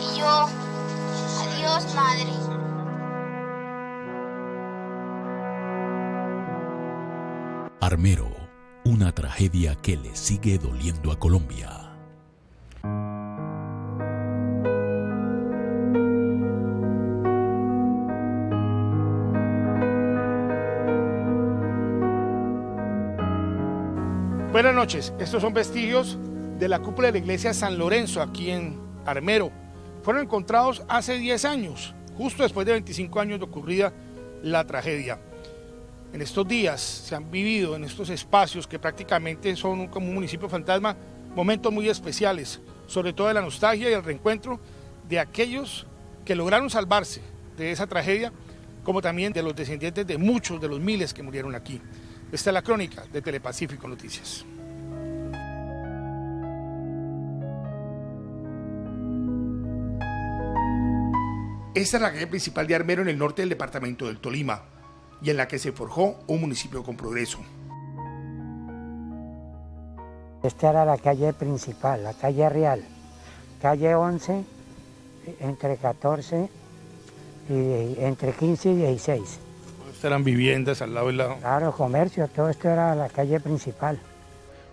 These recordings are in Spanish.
Y yo, adiós, madre. Armero, una tragedia que le sigue doliendo a Colombia. Buenas noches, estos son vestigios de la cúpula de la iglesia San Lorenzo aquí en Armero. Fueron encontrados hace 10 años, justo después de 25 años de ocurrida la tragedia. En estos días se han vivido en estos espacios que prácticamente son como un municipio fantasma, momentos muy especiales, sobre todo de la nostalgia y el reencuentro de aquellos que lograron salvarse de esa tragedia, como también de los descendientes de muchos de los miles que murieron aquí. Esta es la crónica de Telepacífico Noticias. Esta es la calle principal de Armero en el norte del departamento del Tolima y en la que se forjó un municipio con progreso. Esta era la calle principal, la calle real, calle 11, entre 14 y entre 15 y 16. Estas eran viviendas al lado del lado. Claro, comercio, todo esto era la calle principal.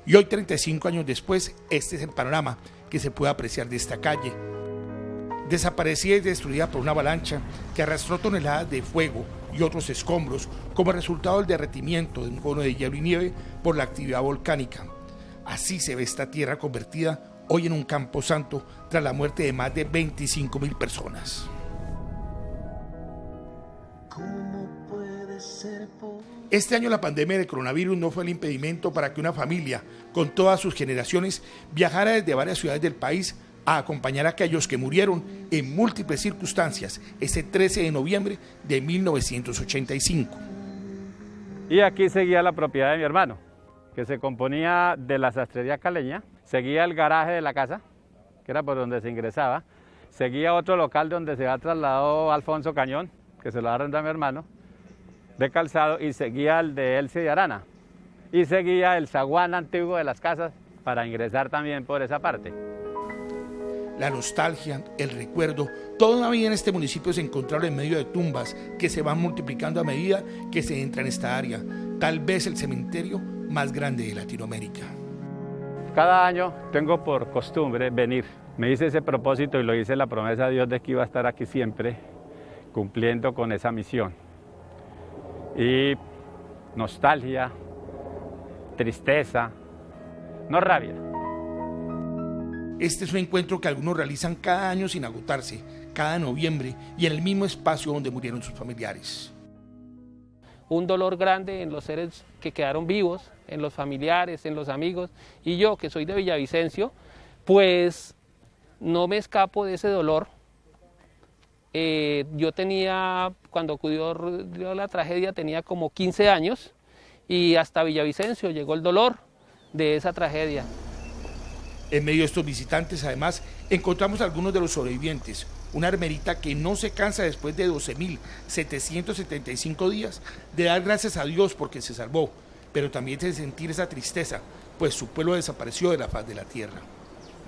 Y hoy, 35 años después, este es el panorama que se puede apreciar de esta calle. Desaparecida y destruida por una avalancha que arrastró toneladas de fuego y otros escombros como resultado del derretimiento de un cono de hielo y nieve por la actividad volcánica. Así se ve esta tierra convertida hoy en un campo santo tras la muerte de más de 25.000 personas. Este año la pandemia del coronavirus no fue el impedimento para que una familia, con todas sus generaciones, viajara desde varias ciudades del país a acompañar a aquellos que murieron en múltiples circunstancias ese 13 de noviembre de 1985. Y aquí seguía la propiedad de mi hermano, que se componía de la sastrería caleña, seguía el garaje de la casa, que era por donde se ingresaba, seguía otro local donde se ha trasladado Alfonso Cañón, que se lo arrendó a mi hermano, de calzado, y seguía el de Elsie de Arana, y seguía el zaguán antiguo de las casas para ingresar también por esa parte. La nostalgia, el recuerdo, toda una vida en este municipio se encontraron en medio de tumbas que se van multiplicando a medida que se entra en esta área, tal vez el cementerio más grande de Latinoamérica. Cada año tengo por costumbre venir. Me hice ese propósito y lo hice la promesa a Dios de que iba a estar aquí siempre, cumpliendo con esa misión. Y nostalgia, tristeza, no rabia. Este es un encuentro que algunos realizan cada año sin agotarse, cada noviembre y en el mismo espacio donde murieron sus familiares. Un dolor grande en los seres que quedaron vivos, en los familiares, en los amigos, y yo que soy de Villavicencio, pues no me escapo de ese dolor. Yo tenía, cuando ocurrió la tragedia, tenía como 15 años y hasta Villavicencio llegó el dolor de esa tragedia. En medio de estos visitantes, además, encontramos a algunos de los sobrevivientes, una armerita que no se cansa después de 12.775 días de dar gracias a Dios porque se salvó, pero también de sentir esa tristeza, pues su pueblo desapareció de la faz de la tierra.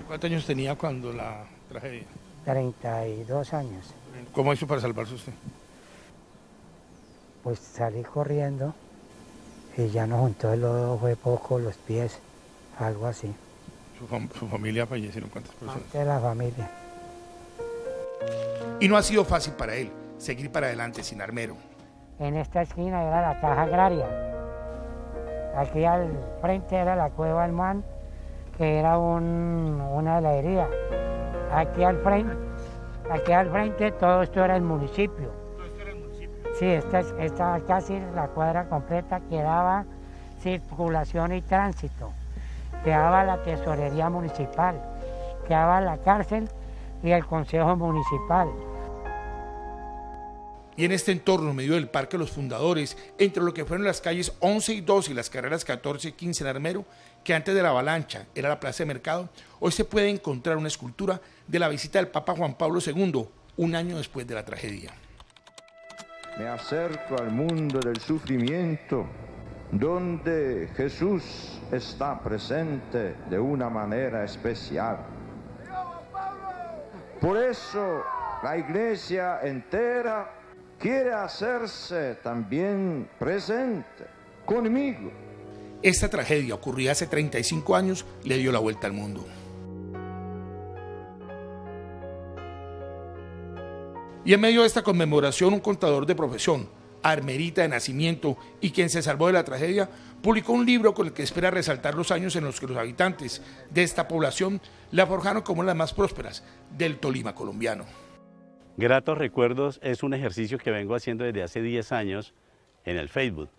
¿Cuántos años tenía cuando la tragedia? 32 años. ¿Cómo hizo para salvarse usted? Pues salí corriendo y ya nos juntó el lodo, fue poco, los pies, algo así. ¿Su familia fallecieron cuántas personas? Parte de la familia. Y no ha sido fácil para él seguir para adelante sin Armero. En esta esquina era la caja agraria. Aquí al frente era la Cueva del Man, que era una heladería. Aquí al frente todo esto era el municipio. Sí, esta casi la cuadra completa quedaba circulación y tránsito. Quedaba la tesorería municipal, quedaba la cárcel y el consejo municipal. Y en este entorno, en medio del Parque Los Fundadores, entre lo que fueron las calles 11 y 12 y las carreras 14 y 15 en Armero, que antes de la avalancha era la Plaza de Mercado, hoy se puede encontrar una escultura de la visita del Papa Juan Pablo II, un año después de la tragedia. Me acerco al mundo del sufrimiento, donde Jesús está presente de una manera especial. Por eso la iglesia entera quiere hacerse también presente conmigo. Esta tragedia, ocurrida hace 35 años, le dio la vuelta al mundo. Y en medio de esta conmemoración, un contador de profesión, armerita de nacimiento y quien se salvó de la tragedia, publicó un libro con el que espera resaltar los años en los que los habitantes de esta población la forjaron como las más prósperas del Tolima colombiano. Gratos Recuerdos es un ejercicio que vengo haciendo desde hace 10 años en el Facebook.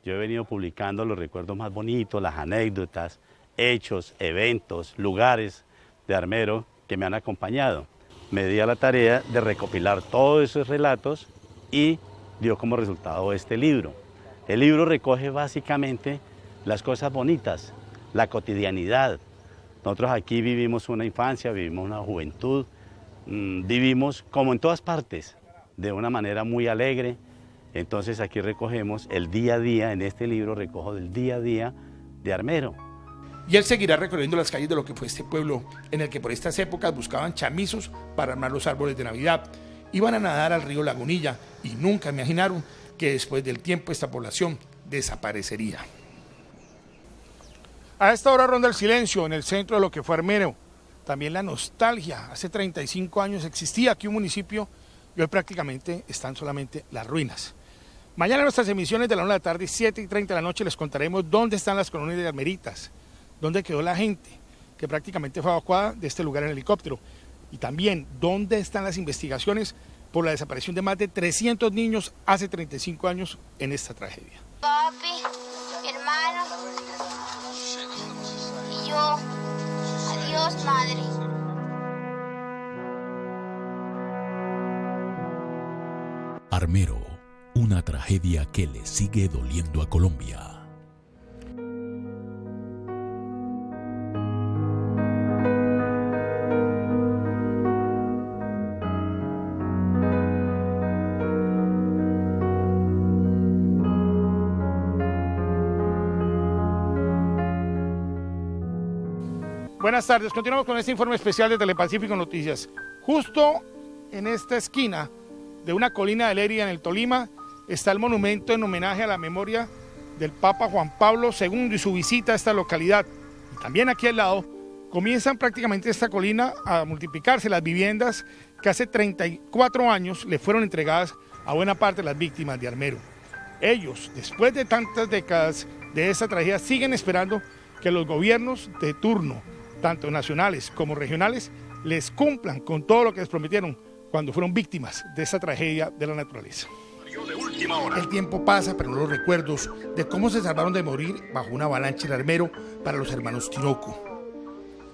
Yo he venido publicando los recuerdos más bonitos, las anécdotas, hechos, eventos, lugares de Armero que me han acompañado. Me di a la tarea de recopilar todos esos relatos y dio como resultado este libro. El libro recoge básicamente las cosas bonitas, la cotidianidad. Nosotros aquí vivimos una infancia, vivimos una juventud, vivimos como en todas partes, de una manera muy alegre. Entonces aquí recogemos el día a día, en este libro recojo del día a día de Armero. Y él seguirá recorriendo las calles de lo que fue este pueblo, en el que por estas épocas buscaban chamizos para armar los árboles de Navidad. Iban a nadar al río Lagunilla y nunca imaginaron que después del tiempo esta población desaparecería. A esta hora ronda el silencio en el centro de lo que fue Armero. También la nostalgia. Hace 35 años existía aquí un municipio y hoy prácticamente están solamente las ruinas. Mañana en nuestras emisiones de la 1 de la tarde y 7:30 de la noche les contaremos dónde están las colonias de armeritas, dónde quedó la gente que prácticamente fue evacuada de este lugar en helicóptero y también dónde están las investigaciones por la desaparición de más de 300 niños hace 35 años en esta tragedia. Papi, hermano y yo. Adiós, madre. Armero, una tragedia que le sigue doliendo a Colombia. Buenas tardes, continuamos con este informe especial de Telepacífico Noticias. Justo en esta esquina de una colina de Leria en el Tolima está el monumento en homenaje a la memoria del Papa Juan Pablo II y su visita a esta localidad. Y también aquí al lado comienzan prácticamente esta colina a multiplicarse las viviendas que hace 34 años le fueron entregadas a buena parte de las víctimas de Armero. Ellos, después de tantas décadas de esta tragedia, siguen esperando que los gobiernos de turno, tanto nacionales como regionales, les cumplan con todo lo que les prometieron cuando fueron víctimas de esta tragedia de la naturaleza. El tiempo pasa, pero no los recuerdos de cómo se salvaron de morir bajo una avalancha en Armero para los hermanos Tinoco.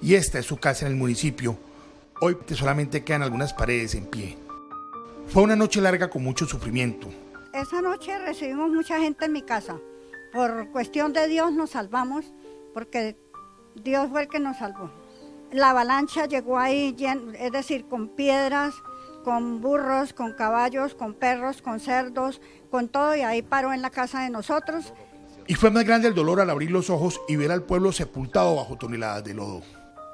Y esta es su casa en el municipio. Hoy solamente quedan algunas paredes en pie. Fue una noche larga con mucho sufrimiento. Esa noche recibimos mucha gente en mi casa. Por cuestión de Dios nos salvamos, porque Dios fue el que nos salvó. La avalancha llegó ahí, es decir, con piedras, con burros, con caballos, con perros, con cerdos, con todo, y ahí paró en la casa de nosotros. Y fue más grande el dolor al abrir los ojos y ver al pueblo sepultado bajo toneladas de lodo.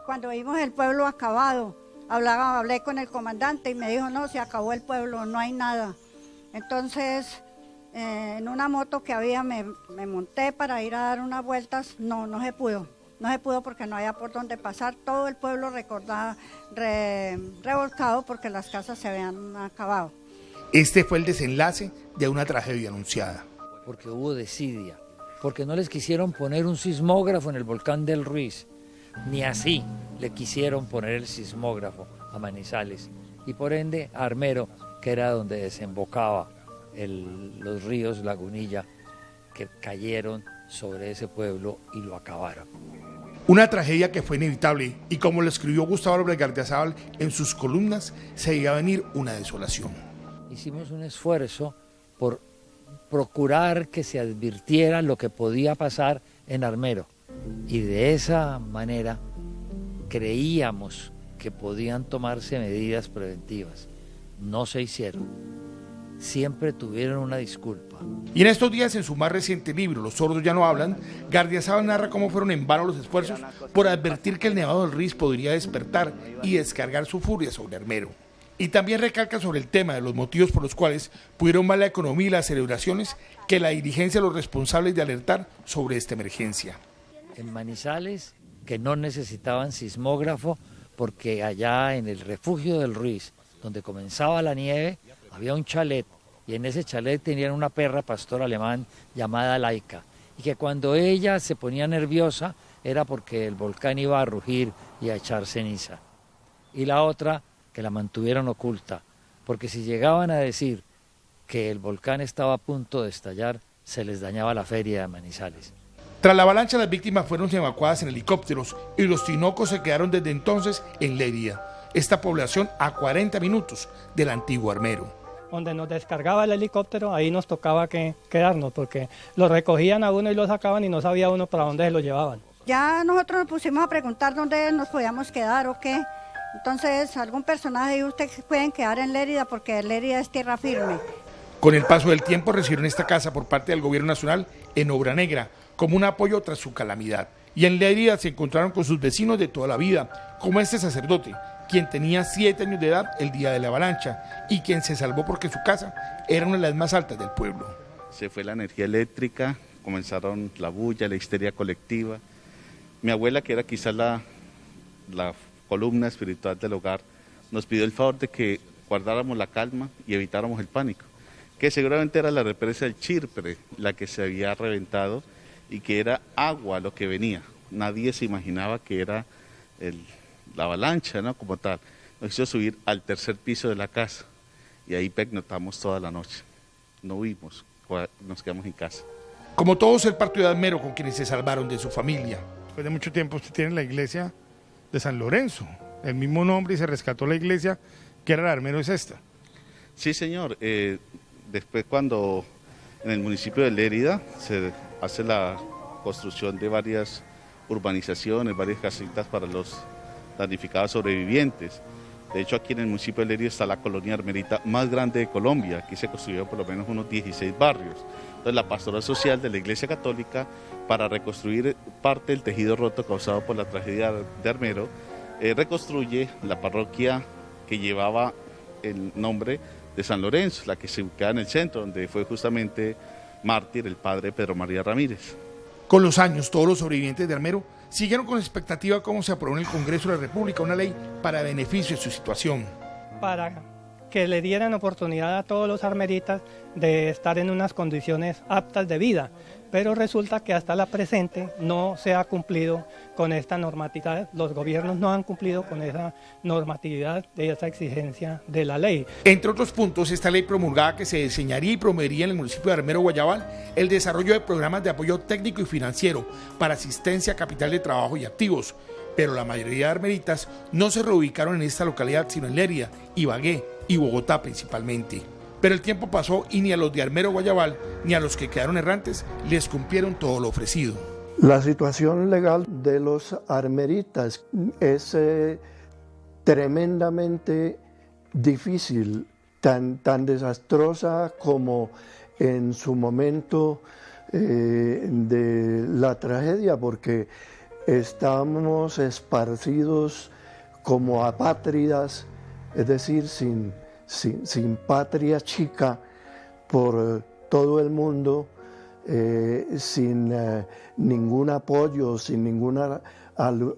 Cuando vimos el pueblo acabado, hablé con el comandante y me dijo, no, se acabó el pueblo, no hay nada. Entonces, en una moto que había me monté para ir a dar unas vueltas, no se pudo. No se pudo porque no había por dónde pasar, todo el pueblo revolcado porque las casas se habían acabado. Este fue el desenlace de una tragedia anunciada. Porque hubo desidia, porque no les quisieron poner un sismógrafo en el volcán del Ruiz, ni así le quisieron poner el sismógrafo a Manizales, y por ende a Armero, que era donde desembocaba los ríos Lagunilla, que cayeron sobre ese pueblo y lo acabaron. Una tragedia que fue inevitable y como lo escribió Gustavo López Gardiazabal en sus columnas, se iba a venir una desolación. Hicimos un esfuerzo por procurar que se advirtiera lo que podía pasar en Armero y de esa manera creíamos que podían tomarse medidas preventivas. No se hicieron. siempre tuvieron una disculpa. Y en estos días, en su más reciente libro, Los sordos ya no hablan, Gardiazabal narra cómo fueron en vano los esfuerzos por advertir que el Nevado del Ruiz podría despertar y descargar su furia sobre Armero. Y también recalca sobre el tema de los motivos por los cuales pudieron más la economía y las celebraciones que la dirigencia de los responsables de alertar sobre esta emergencia. En Manizales, que no necesitaban sismógrafo, porque allá en el refugio del Ruiz, donde comenzaba la nieve, había un chalet, y en ese chalet tenían una perra pastor alemán llamada Laika, y que cuando ella se ponía nerviosa era porque el volcán iba a rugir y a echar ceniza. Y la otra, que la mantuvieron oculta, porque si llegaban a decir que el volcán estaba a punto de estallar, se les dañaba la feria de Manizales. Tras la avalancha, las víctimas fueron evacuadas en helicópteros y los tinocos se quedaron desde entonces en Lérida, esta población a 40 minutos del antiguo Armero. Donde nos descargaba el helicóptero, ahí nos tocaba quedarnos, porque lo recogían a uno y lo sacaban y no sabía uno para dónde se lo llevaban. Ya nosotros nos pusimos a preguntar dónde nos podíamos quedar o qué. Entonces, algún personaje de ustedes pueden quedar en Lérida, porque Lérida es tierra firme. Con el paso del tiempo recibieron esta casa por parte del gobierno nacional en obra negra, como un apoyo tras su calamidad. Y en Lérida se encontraron con sus vecinos de toda la vida, como este sacerdote, quien tenía 7 años de edad el día de la avalancha y quien se salvó porque su casa era una de las más altas del pueblo. Se fue la energía eléctrica, comenzaron la bulla, la histeria colectiva. Mi abuela, que era quizás la columna espiritual del hogar, nos pidió el favor de que guardáramos la calma y evitáramos el pánico, que seguramente era la represa del Chirpre la que se había reventado y que era agua lo que venía. Nadie se imaginaba que era la avalancha, ¿no? Como tal. Nos hizo subir al 3er piso de la casa y ahí pernoctamos toda la noche. No huimos, nos quedamos en casa. Como todos, el partido de Armero con quienes se salvaron de su familia. Después de mucho tiempo usted tiene la iglesia de San Lorenzo, el mismo nombre, y se rescató la iglesia que era la Armero, es esta. Sí, señor. Después, cuando en el municipio de Lérida se hace la construcción de varias urbanizaciones, varias casitas para los damnificados sobrevivientes. De hecho, aquí en el municipio de Lérida está la colonia armerita más grande de Colombia. Aquí se construyeron por lo menos unos 16 barrios. Entonces, la pastoral social de la Iglesia Católica, para reconstruir parte del tejido roto causado por la tragedia de Armero, reconstruye la parroquia que llevaba el nombre de San Lorenzo, la que se ubicaba en el centro, donde fue justamente mártir el padre Pedro María Ramírez. Con los años, todos los sobrevivientes de Armero siguieron con expectativa cómo se aprobó en el Congreso de la República una ley para beneficio de su situación. Para que le dieran oportunidad a todos los armeritas de estar en unas condiciones aptas de vida, pero resulta que hasta la presente no se ha cumplido con esta normatividad, los gobiernos no han cumplido con esa normatividad de esa exigencia de la ley. Entre otros puntos, esta ley promulgada que se diseñaría y promovería en el municipio de Armero, Guayabal, el desarrollo de programas de apoyo técnico y financiero para asistencia a capital de trabajo y activos, pero la mayoría de armeritas no se reubicaron en esta localidad, sino en Lérida, Ibagué y Bogotá principalmente. Pero el tiempo pasó y ni a los de Armero Guayabal ni a los que quedaron errantes les cumplieron todo lo ofrecido. La situación legal de los armeritas es tremendamente difícil, tan desastrosa como en su momento de la tragedia, porque estamos esparcidos como apátridas, es decir, sin patria chica por todo el mundo, sin ningún apoyo, sin ningún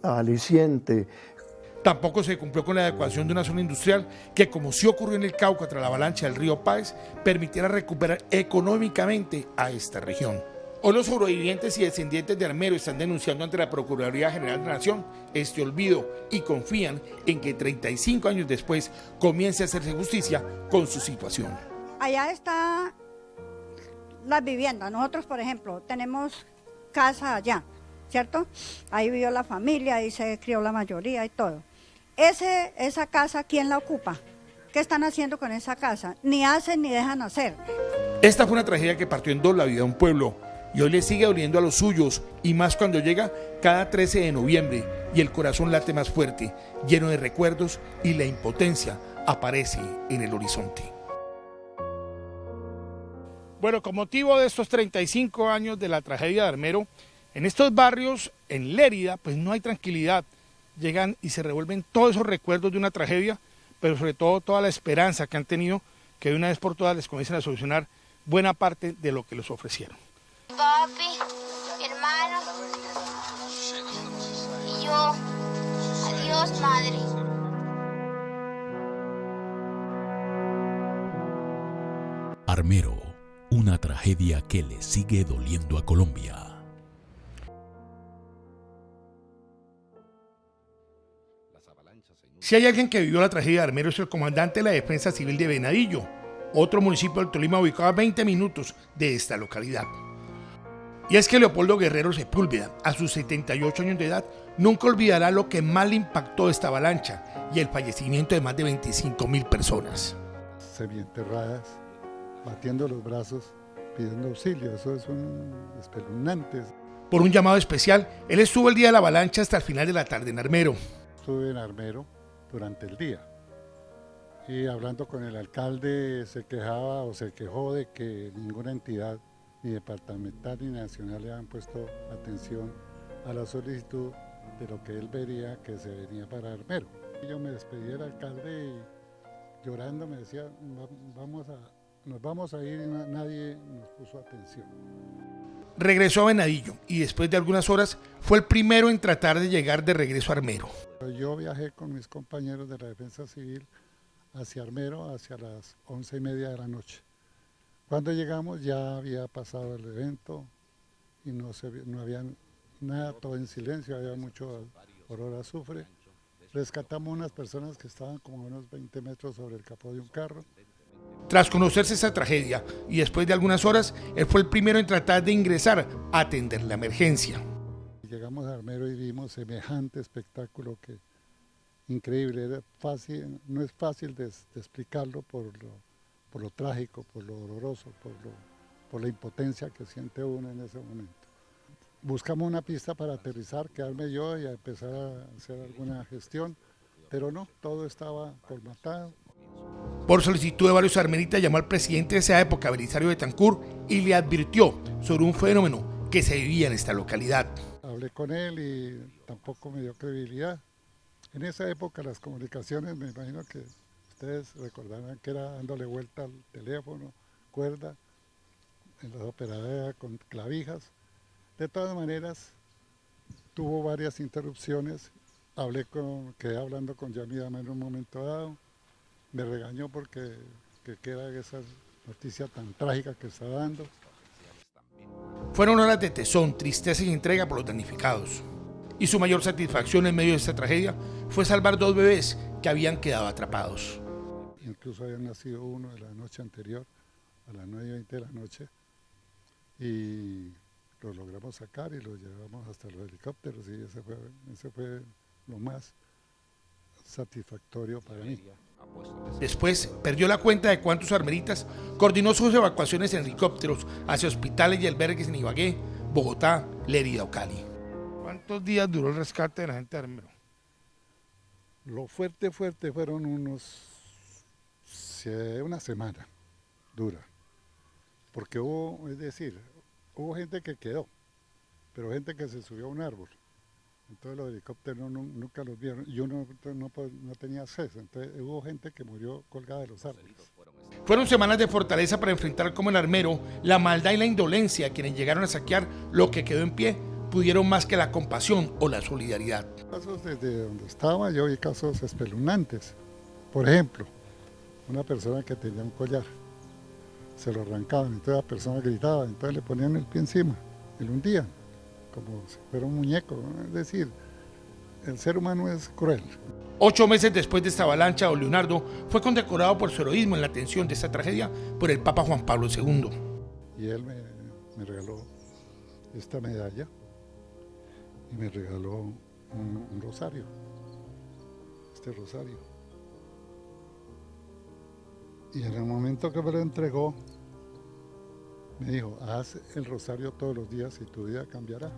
aliciente. Tampoco se cumplió con la adecuación de una zona industrial que, como sí ocurrió en el Cauca tras la avalancha del río Páez, permitiera recuperar económicamente a esta región. Hoy los sobrevivientes y descendientes de Armero están denunciando ante la Procuraduría General de la Nación este olvido y confían en que 35 años después comience a hacerse justicia con su situación. Allá está las viviendas. Nosotros, por ejemplo, tenemos casa allá, ¿cierto? Ahí vivió la familia, ahí se crió la mayoría y todo. Esa casa, ¿quién la ocupa? ¿Qué están haciendo con esa casa? Ni hacen ni dejan hacer. Esta fue una tragedia que partió en dos la vida de un pueblo y hoy le sigue doliendo a los suyos, y más cuando llega cada 13 de noviembre y el corazón late más fuerte, lleno de recuerdos, y la impotencia aparece en el horizonte. Bueno, con motivo de estos 35 años de la tragedia de Armero, en estos barrios, en Lérida, pues no hay tranquilidad. Llegan y se revuelven todos esos recuerdos de una tragedia, pero sobre todo toda la esperanza que han tenido que de una vez por todas les comiencen a solucionar buena parte de lo que les ofrecieron. Papi, mi hermano y yo. Adiós, madre. Armero, una tragedia que le sigue doliendo a Colombia. Si hay alguien que vivió la tragedia de Armero es el comandante de la Defensa Civil de Venadillo, otro municipio del Tolima ubicado a 20 minutos de esta localidad. Y es que Leopoldo Guerrero Sepúlveda, a sus 78 años de edad, nunca olvidará lo que más le impactó esta avalancha y el fallecimiento de más de 25.000 personas. Semienterradas, batiendo los brazos, pidiendo auxilio, eso es espeluznante. Por un llamado especial, él estuvo el día de la avalancha hasta el final de la tarde en Armero. Estuve en Armero durante el día y hablando con el alcalde se quejaba o se quejó de que ninguna entidad ni departamental ni nacional le han puesto atención a la solicitud de lo que él vería que se venía para Armero. Yo me despedí del alcalde y llorando me decía, nos vamos a ir y nadie nos puso atención. Regresó a Venadillo y después de algunas horas fue el primero en tratar de llegar de regreso a Armero. Yo viajé con mis compañeros de la Defensa Civil hacia Armero hacia las 11:30 de la noche. Cuando llegamos ya había pasado el evento y no había nada, todo en silencio, había mucho olor a azufre. Rescatamos unas personas que estaban como a unos 20 metros sobre el capó de un carro. Tras conocerse esa tragedia y después de algunas horas, él fue el primero en tratar de ingresar a atender la emergencia. Llegamos a Armero y vimos semejante espectáculo que increíble, era fácil, no es fácil de explicarlo por lo trágico, por lo doloroso, por la impotencia que siente uno en ese momento. Buscamos una pista para aterrizar, quedarme yo y a empezar a hacer alguna gestión, pero no, todo estaba colmatado. Por solicitud de varios armeritas llamó al presidente de esa época, Belisario Betancur, y le advirtió sobre un fenómeno que se vivía en esta localidad. Hablé con él y tampoco me dio credibilidad. En esa época las comunicaciones, me imagino que ustedes recordarán que era dándole vuelta al teléfono, cuerda, en las operadoras con clavijas. De todas maneras, tuvo varias interrupciones. Quedé hablando con Yamidama en un momento dado. Me regañó porque era esa noticia tan trágica que está dando. Fueron horas de tesón, tristeza y entrega por los damnificados. Y su mayor satisfacción en medio de esta tragedia fue salvar 2 bebés que habían quedado atrapados. Incluso había nacido uno de la noche anterior, a las 9:20 de la noche, y lo logramos sacar y lo llevamos hasta los helicópteros, y ese fue lo más satisfactorio para mí. Después perdió la cuenta de cuántos armeritas coordinó sus evacuaciones en helicópteros hacia hospitales y albergues en Ibagué, Bogotá, Lérida o Cali. ¿Cuántos días duró el rescate de la gente de Armero? Lo fuerte fueron una semana dura, porque hubo gente que quedó, pero gente que se subió a un árbol. Entonces los helicópteros nunca los vieron, yo no tenía acceso, entonces hubo gente que murió colgada de los árboles. Fueron semanas de fortaleza para enfrentar como en Armero la maldad y la indolencia de quienes llegaron a saquear lo que quedó en pie, pudieron más que la compasión o la solidaridad. Casos desde donde estaba yo vi casos espeluznantes. Por ejemplo, una persona que tenía un collar, se lo arrancaban, entonces la persona gritaba, entonces le ponían el pie encima y lo hundían, como si fuera un muñeco, ¿no? Es decir, el ser humano es cruel. 8 meses después de esta avalancha, don Leonardo fue condecorado por su heroísmo en la atención de esta tragedia por el Papa Juan Pablo II. Y él me regaló esta medalla y me regaló un rosario, este rosario. Y en el momento que me lo entregó, me dijo, haz el rosario todos los días y tu vida cambiará.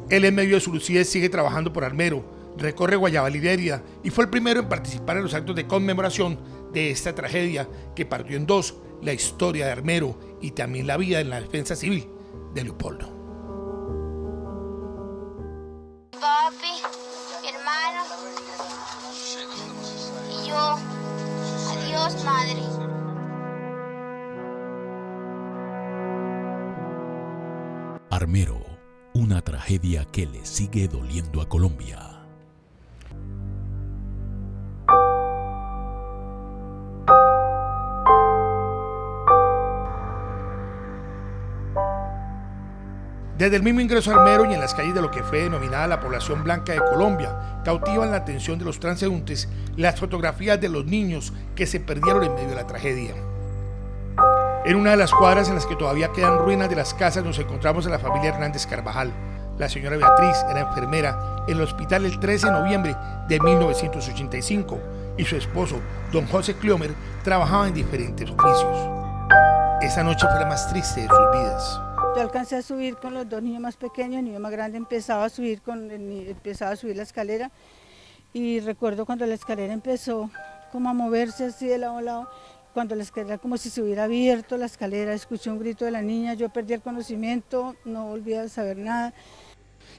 Él en medio de su lucidez sigue trabajando por Armero, recorre Guayabal y Lérida y fue el primero en participar en los actos de conmemoración de esta tragedia que partió en 2 la historia de Armero y también la vida en la defensa civil de Leopoldo. Papi, mi hermano y yo. Adiós, madre. Armero, una tragedia que le sigue doliendo a Colombia. Desde el mismo ingreso a Armero y en las calles de lo que fue denominada la población blanca de Colombia, cautivan la atención de los transeúntes las fotografías de los niños que se perdieron en medio de la tragedia. En una de las cuadras en las que todavía quedan ruinas de las casas nos encontramos a la familia Hernández Carvajal. La señora Beatriz era enfermera en el hospital el 13 de noviembre de 1985 y su esposo, don José Clómer, trabajaba en diferentes oficios. Esa noche fue la más triste de sus vidas. Yo alcancé a subir con los dos niños más pequeños, el niño más grande empezaba a subir la escalera y recuerdo cuando la escalera empezó como a moverse así de lado a lado, cuando la escalera como si se hubiera abierto la escalera, escuché un grito de la niña, yo perdí el conocimiento, no volví a saber nada.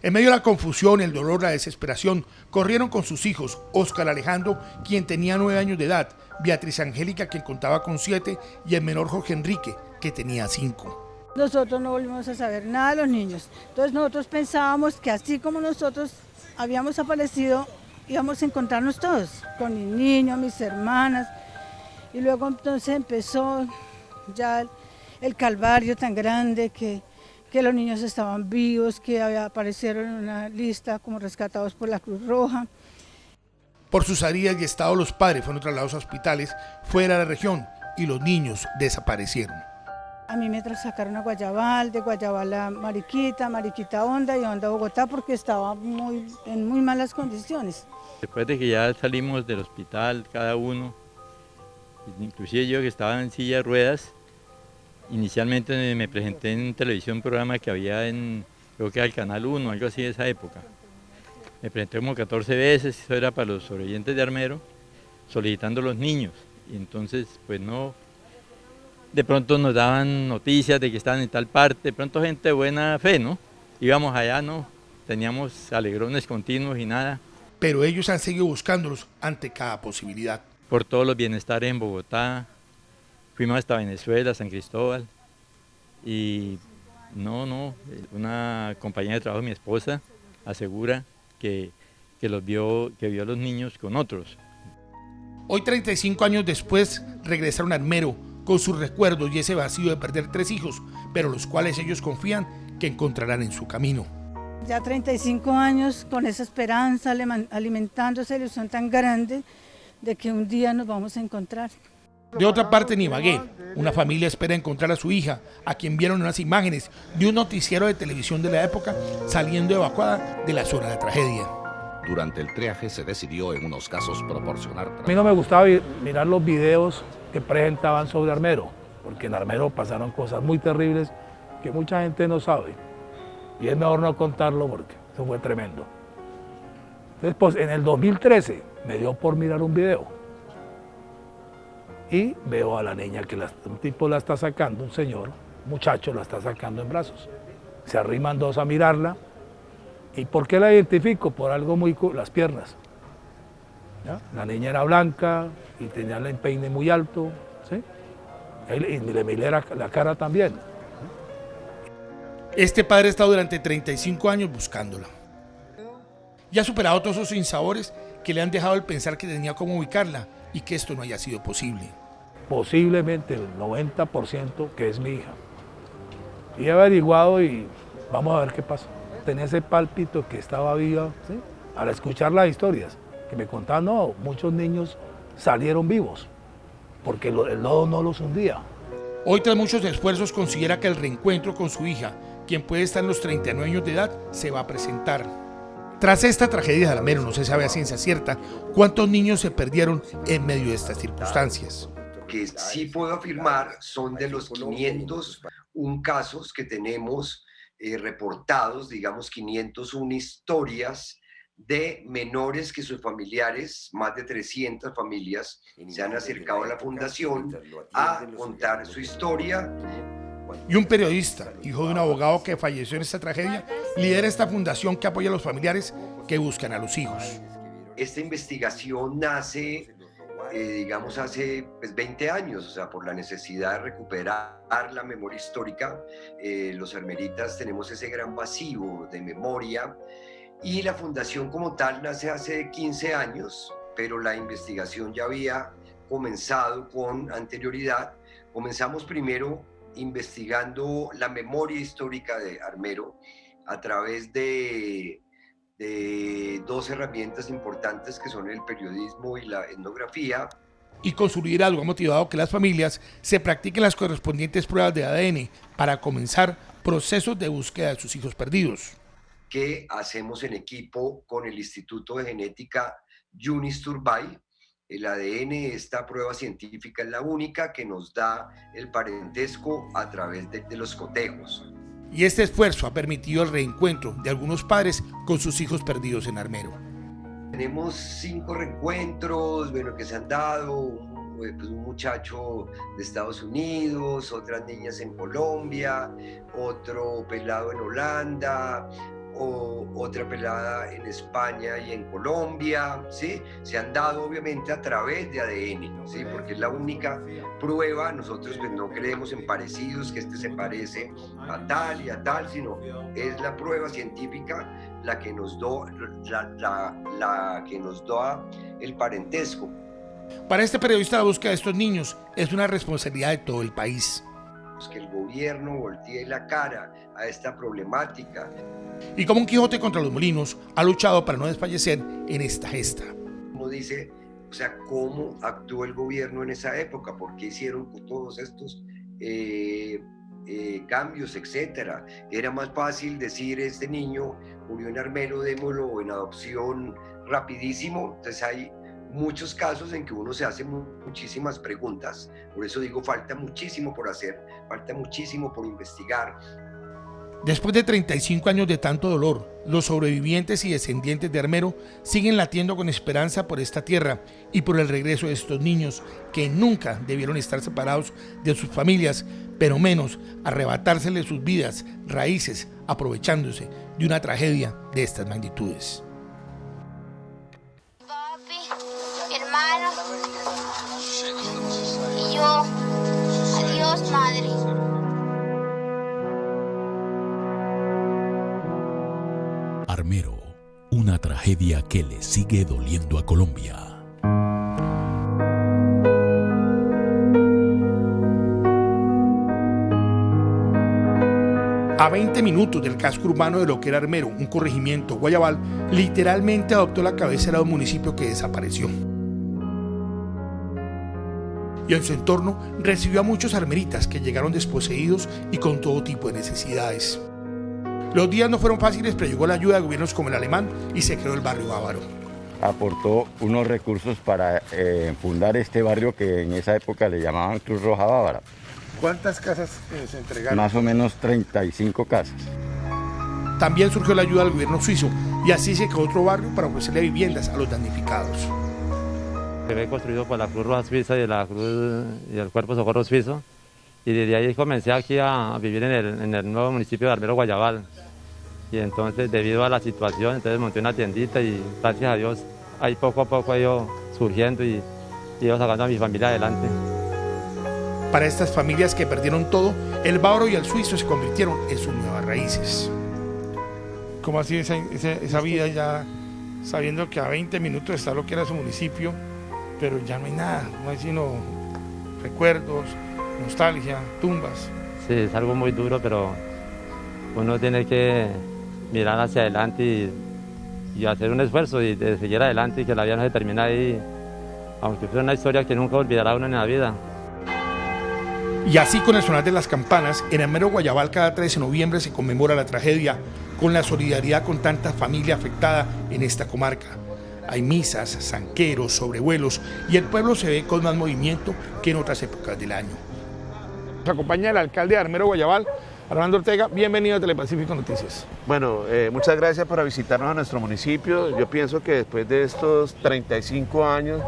En medio de la confusión, el dolor, la desesperación, corrieron con sus hijos, Óscar Alejandro, quien tenía 9 años de edad, Beatriz Angélica, quien contaba con 7, y el menor Jorge Enrique, que tenía 5. Nosotros no volvimos a saber nada de los niños, entonces nosotros pensábamos que así como nosotros habíamos aparecido, íbamos a encontrarnos todos, con mi niño, mis hermanas, y luego entonces empezó ya el calvario tan grande que los niños estaban vivos, que aparecieron en una lista como rescatados por la Cruz Roja. Por sus heridas y estado, los padres fueron trasladados a hospitales fuera de la región y los niños desaparecieron. A mí me sacaron a Guayabal, de Guayabal a Mariquita, Mariquita Honda y Honda Bogotá porque estaba en muy malas condiciones. Después de que ya salimos del hospital, cada uno, inclusive yo que estaba en silla de ruedas, inicialmente me presenté en televisión, un programa que había creo que era el Canal 1, algo así de esa época. Me presenté como 14 veces, eso era para los sobrevivientes de Armero, solicitando a los niños. Y entonces, pues no, de pronto nos daban noticias de que estaban en tal parte, de pronto gente de buena fe, ¿no? Íbamos allá, no, teníamos alegrones continuos y nada. Pero ellos han seguido buscándolos ante cada posibilidad. Por todos los bienestares en Bogotá, fuimos hasta Venezuela, San Cristóbal, y una compañera de trabajo de mi esposa asegura que vio a los niños con otros. Hoy, 35 años después, regresaron a Armero con sus recuerdos y ese vacío de perder 3 hijos, pero los cuales ellos confían que encontrarán en su camino. Ya 35 años con esa esperanza, alimentando esa ilusión tan grande de que un día nos vamos a encontrar. De otra parte, en Ibagué, una familia espera encontrar a su hija, a quien vieron unas imágenes de un noticiero de televisión de la época saliendo evacuada de la zona de tragedia. Durante el triaje se decidió en unos casos proporcionar... A mí no me gustaba mirar los videos que presentaban sobre Armero, porque en Armero pasaron cosas muy terribles que mucha gente no sabe. Y es mejor no contarlo porque eso fue tremendo. Entonces, pues, en el 2013 me dio por mirar un video. Y veo a la niña que un tipo la está sacando, un señor, un muchacho la está sacando en brazos. Se arriman 2 a mirarla. ¿Y por qué la identifico? Por algo las piernas. ¿Ya? La niña era blanca y tenía el empeine muy alto, ¿sí? Y le miré la cara también. Este padre ha estado durante 35 años buscándola. Y ha superado todos esos sinsabores que le han dejado el pensar que tenía cómo ubicarla y que esto no haya sido posible. Posiblemente el 90% que es mi hija. Y he averiguado y vamos a ver qué pasa. Tenía ese pálpito que estaba viva, ¿sí? Al escuchar las historias que me contaban, no, muchos niños salieron vivos porque el lodo no los hundía. Hoy, tras muchos esfuerzos, considera que el reencuentro con su hija, quien puede estar en los 39 años de edad, se va a presentar. Tras esta tragedia de Armero, no se sabe a ciencia cierta cuántos niños se perdieron en medio de estas circunstancias. Que sí puedo afirmar son de los 501 casos que tenemos reportados, digamos 501 historias de menores que sus familiares, más de 300 familias, se han acercado a la fundación a contar su historia. Y un periodista, hijo de un abogado que falleció en esta tragedia, lidera esta fundación que apoya a los familiares que buscan a los hijos. Esta investigación nace, digamos, hace 20 años, o sea, por la necesidad de recuperar la memoria histórica. Los armeritas tenemos ese gran vacío de memoria y la fundación como tal nace hace 15 años, pero la investigación ya había comenzado con anterioridad. Comenzamos primero investigando la memoria histórica de Armero a través de dos herramientas importantes que son el periodismo y la etnografía. Y con su liderazgo ha motivado que las familias se practiquen las correspondientes pruebas de ADN para comenzar procesos de búsqueda de sus hijos perdidos. Que hacemos en equipo con el Instituto de Genética Yunis Turbay. El ADN, esta prueba científica, es la única que nos da el parentesco a través de los cotejos. Y este esfuerzo ha permitido el reencuentro de algunos padres con sus hijos perdidos en Armero. Tenemos 5 reencuentros, bueno, que se han dado, un muchacho de Estados Unidos, otras niñas en Colombia, otro pelado en Holanda, o otra pelada en España y en Colombia, ¿sí? Se han dado obviamente a través de ADN, ¿sí? Porque es la única prueba. Nosotros pues no creemos en parecidos, que este se parece a tal y a tal, sino es la prueba científica la que nos la que nos da el parentesco. Para este periodista, la búsqueda de estos niños es una responsabilidad de todo el país. Que el gobierno voltee la cara a esta problemática. Y como un Quijote contra los molinos, ha luchado para no desfallecer en esta gesta. Uno dice, o sea, ¿cómo actuó el gobierno en esa época? ¿Por qué hicieron todos estos cambios, etcétera? Era más fácil decir, este niño murió en Armero, démoslo en adopción rapidísimo. Entonces hay muchos casos en que uno se hace muchísimas preguntas. Por eso digo, falta muchísimo por hacer, falta muchísimo por investigar. Después de 35 años de tanto dolor, los sobrevivientes y descendientes de Armero siguen latiendo con esperanza por esta tierra y por el regreso de estos niños que nunca debieron estar separados de sus familias, pero menos arrebatárseles sus vidas, raíces, aprovechándose de una tragedia de estas magnitudes. Papi, hermano y yo. Adiós, madre. Armero, una tragedia que le sigue doliendo a Colombia. A 20 minutos del casco urbano de lo que era Armero, un corregimiento Guayabal, literalmente adoptó la cabecera de un municipio que desapareció. Y en su entorno recibió a muchos armeritas que llegaron desposeídos y con todo tipo de necesidades. Los días no fueron fáciles, pero llegó la ayuda de gobiernos como el alemán y se creó el barrio Bávaro. Aportó unos recursos para fundar este barrio que en esa época le llamaban Cruz Roja Bávara. ¿Cuántas casas se entregaron? Más o menos 35 casas. También surgió la ayuda del gobierno suizo y así se creó otro barrio para ofrecerle viviendas a los damnificados. Fue construido por la Cruz Roja Suiza y el Cuerpo de Socorro Suizo, y desde ahí comencé aquí a vivir en el nuevo municipio de Armero Guayabal. Y entonces, debido a la situación, entonces monté una tiendita y gracias a Dios ahí poco a poco he ido surgiendo y he ido sacando a mi familia adelante. Para estas familias que perdieron todo, el bávaro y el suizo se convirtieron en sus nuevas raíces. ¿Cómo así esa vida ya sabiendo que a 20 minutos está lo que era su municipio, pero ya no hay nada, no hay sino recuerdos, nostalgia, tumbas? Sí, es algo muy duro, pero uno tiene que mirar hacia adelante y hacer un esfuerzo y de seguir adelante y que la vida no se termine ahí, aunque fue una historia que nunca olvidará uno en la vida. Y así, con el sonar de las campanas, en Armero Guayabal cada 13 de noviembre se conmemora la tragedia con la solidaridad con tanta familia afectada en esta comarca. Hay misas, zanqueros, sobrevuelos y el pueblo se ve con más movimiento que en otras épocas del año. Nos acompaña el alcalde de Armero Guayabal, Armando Ortega, bienvenido a Telepacífico Noticias. Bueno, muchas gracias por visitarnos a nuestro municipio. Yo pienso que después de estos 35 años,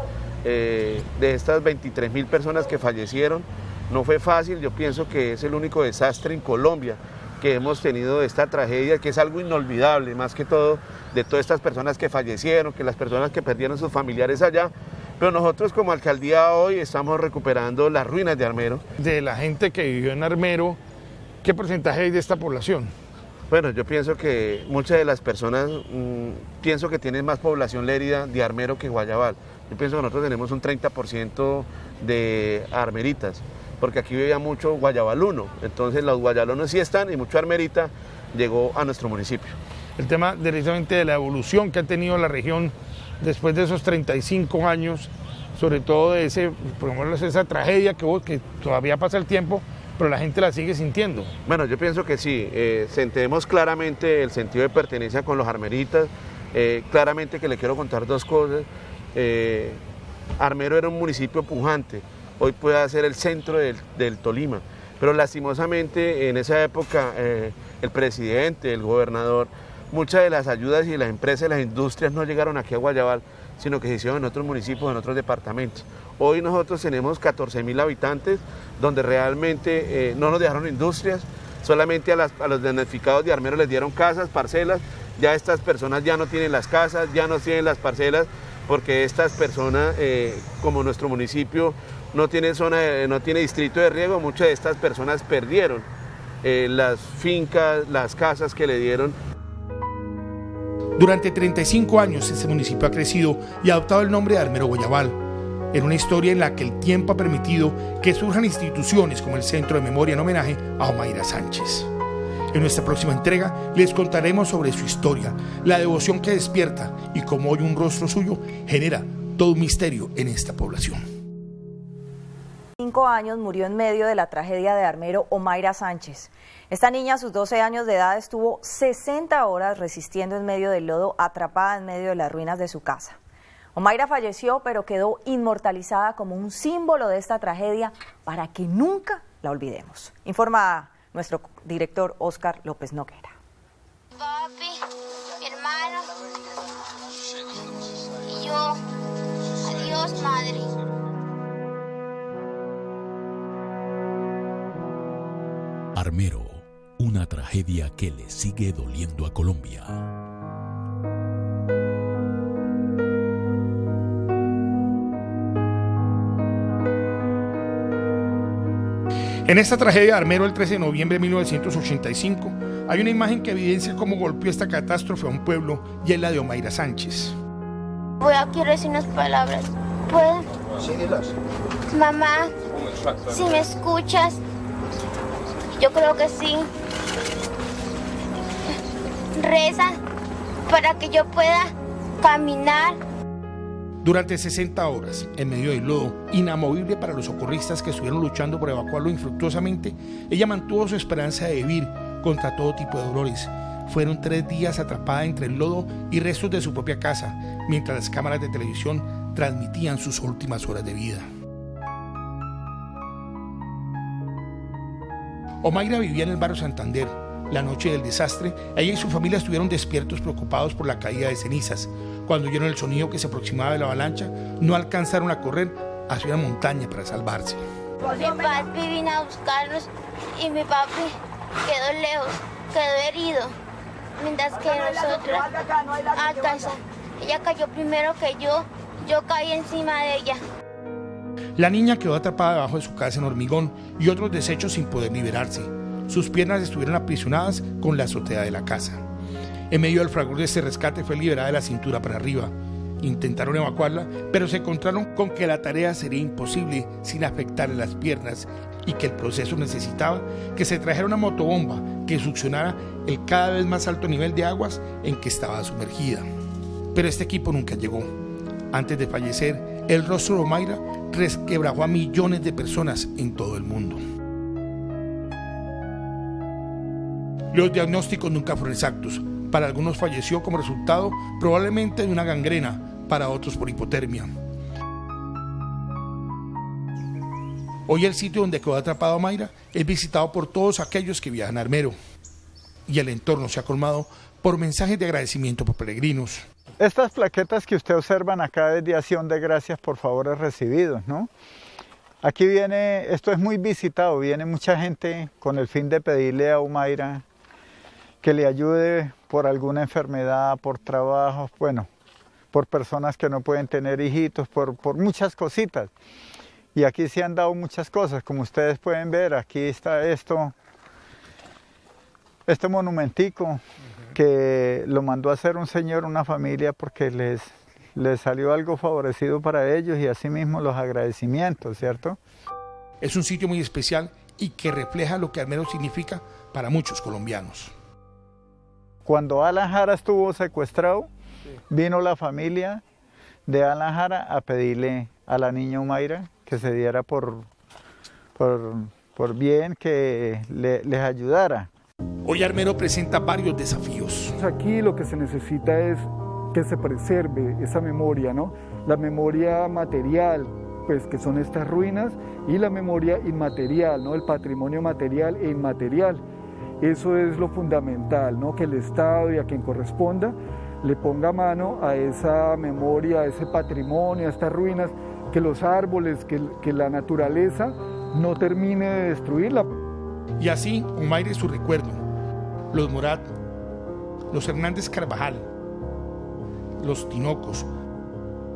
de estas 23.000 personas que fallecieron, no fue fácil. Yo pienso que es el único desastre en Colombia que hemos tenido, esta tragedia, que es algo inolvidable, más que todo, de todas estas personas que fallecieron, que las personas que perdieron sus familiares allá. Pero nosotros como alcaldía hoy estamos recuperando las ruinas de Armero. De la gente que vivió en Armero, ¿qué porcentaje hay de esta población? Bueno, yo pienso que muchas de las personas, pienso que tienen más población Lérida de Armero que Guayabal. Yo pienso que nosotros tenemos un 30% de armeritas, porque aquí vivía mucho guayabaluno, entonces los guayabalunos sí están y mucho armerita llegó a nuestro municipio. El tema directamente de la evolución que ha tenido la región después de esos 35 años, sobre todo de esa tragedia que todavía pasa el tiempo, pero la gente la sigue sintiendo. Bueno, yo pienso que sí, sentimos claramente el sentido de pertenencia con los armeritas, claramente que le quiero contar dos cosas. Armero era un municipio pujante, hoy puede ser el centro del Tolima, pero lastimosamente en esa época el presidente, el gobernador, muchas de las ayudas y las empresas y las industrias no llegaron aquí a Guayabal, sino que se hicieron en otros municipios, en otros departamentos. Hoy nosotros tenemos 14.000 habitantes, donde realmente no nos dejaron industrias, solamente a los damnificados de Armero les dieron casas, parcelas, ya estas personas ya no tienen las casas, ya no tienen las parcelas, porque estas personas, como nuestro municipio no tiene no tiene distrito de riego, muchas de estas personas perdieron las fincas, las casas que le dieron. Durante 35 años este municipio ha crecido y ha adoptado el nombre de Armero Guayabal, en una historia en la que el tiempo ha permitido que surjan instituciones como el Centro de Memoria en homenaje a Omaira Sánchez. En nuestra próxima entrega les contaremos sobre su historia, la devoción que despierta y cómo hoy un rostro suyo genera todo un misterio en esta población. 5 años murió en medio de la tragedia de Armero Omaira Sánchez. Esta niña a sus 12 años de edad estuvo 60 horas resistiendo en medio del lodo, atrapada en medio de las ruinas de su casa. Omaira falleció, pero quedó inmortalizada como un símbolo de esta tragedia para que nunca la olvidemos. Informa nuestro director Óscar López Noguera. Papi, mi hermano y yo. Adiós, madre. Armero, una tragedia que le sigue doliendo a Colombia. En esta tragedia de Armero, el 13 de noviembre de 1985, hay una imagen que evidencia cómo golpeó esta catástrofe a un pueblo, y es la de Omaira Sánchez. Quiero decir unas palabras. ¿Puedo? Sí, dilas. Mamá, si me escuchas, yo creo que sí. Reza para que yo pueda caminar. Durante 60 horas, en medio del lodo, inamovible para los socorristas que estuvieron luchando por evacuarlo infructuosamente, ella mantuvo su esperanza de vivir contra todo tipo de dolores. Fueron 3 días atrapada entre el lodo y restos de su propia casa, mientras las cámaras de televisión transmitían sus últimas horas de vida. Omaira vivía en el barrio Santander. La noche del desastre, ella y su familia estuvieron despiertos, preocupados por la caída de cenizas. Cuando oyeron el sonido que se aproximaba de la avalancha, no alcanzaron a correr hacia una montaña para salvarse. Mi papi vino a buscarnos y mi papi quedó lejos, quedó herido. Mientras que nosotros alcanzamos. Ella cayó primero que yo caí encima de ella. La niña quedó atrapada debajo de su casa en hormigón y otros desechos sin poder liberarse. Sus piernas estuvieron aprisionadas con la azotea de la casa. En medio del fragor de este rescate fue liberada de la cintura para arriba. Intentaron evacuarla, pero se encontraron con que la tarea sería imposible sin afectarle las piernas y que el proceso necesitaba que se trajera una motobomba que succionara el cada vez más alto nivel de aguas en que estaba sumergida. Pero este equipo nunca llegó. Antes de fallecer, el rostro de Omaira resquebrajó a millones de personas en todo el mundo. Los diagnósticos nunca fueron exactos. Para algunos falleció como resultado probablemente de una gangrena, para otros por hipotermia. Hoy el sitio donde quedó atrapado Omaira es visitado por todos aquellos que viajan a Armero y el entorno se ha colmado por mensajes de agradecimiento por peregrinos. Estas plaquetas que usted observan acá es de acción de gracias por favores recibidos, ¿no? Aquí viene, esto es muy visitado, viene mucha gente con el fin de pedirle a Omaira que le ayude por alguna enfermedad, por trabajo, bueno, por personas que no pueden tener hijitos, por muchas cositas. Y aquí se han dado muchas cosas, como ustedes pueden ver, aquí está este monumentico que lo mandó a hacer un señor, una familia, porque les salió algo favorecido para ellos y asimismo los agradecimientos, ¿cierto? Es un sitio muy especial y que refleja lo que Armero significa para muchos colombianos. Cuando Alan Jara estuvo secuestrado, vino la familia de Alan Jara a pedirle a la niña Omaira que se diera por bien, que les ayudara. Hoy Armero presenta varios desafíos. Aquí lo que se necesita es que se preserve esa memoria, ¿no? La memoria material, pues que son estas ruinas, y la memoria inmaterial, ¿no? El patrimonio material e inmaterial. Eso es lo fundamental, ¿no? Que el Estado y a quien corresponda le ponga mano a esa memoria, a ese patrimonio, a estas ruinas, que los árboles, que la naturaleza no termine de destruirla. Y así, Omaira es su recuerdo. Los Morat, los Hernández Carvajal, los Tinocos,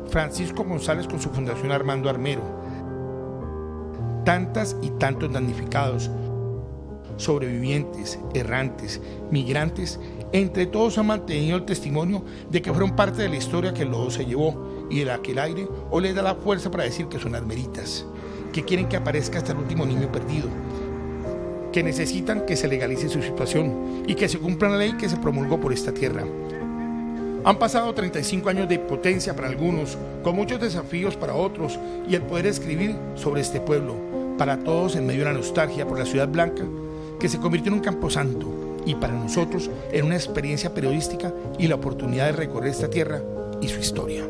Francisco González con su fundación Armando Armero, tantas y tantos damnificados, sobrevivientes, errantes, migrantes, entre todos han mantenido el testimonio de que fueron parte de la historia que el lodo se llevó y de la que el aire hoy les da la fuerza para decir que son armeritas, que quieren que aparezca hasta el último niño perdido, que necesitan que se legalice su situación y que se cumpla la ley que se promulgó por esta tierra. Han pasado 35 años de impotencia para algunos, con muchos desafíos para otros, y el poder escribir sobre este pueblo, para todos en medio de la nostalgia por la ciudad blanca, que se convirtió en un camposanto, y para nosotros en una experiencia periodística y la oportunidad de recorrer esta tierra y su historia.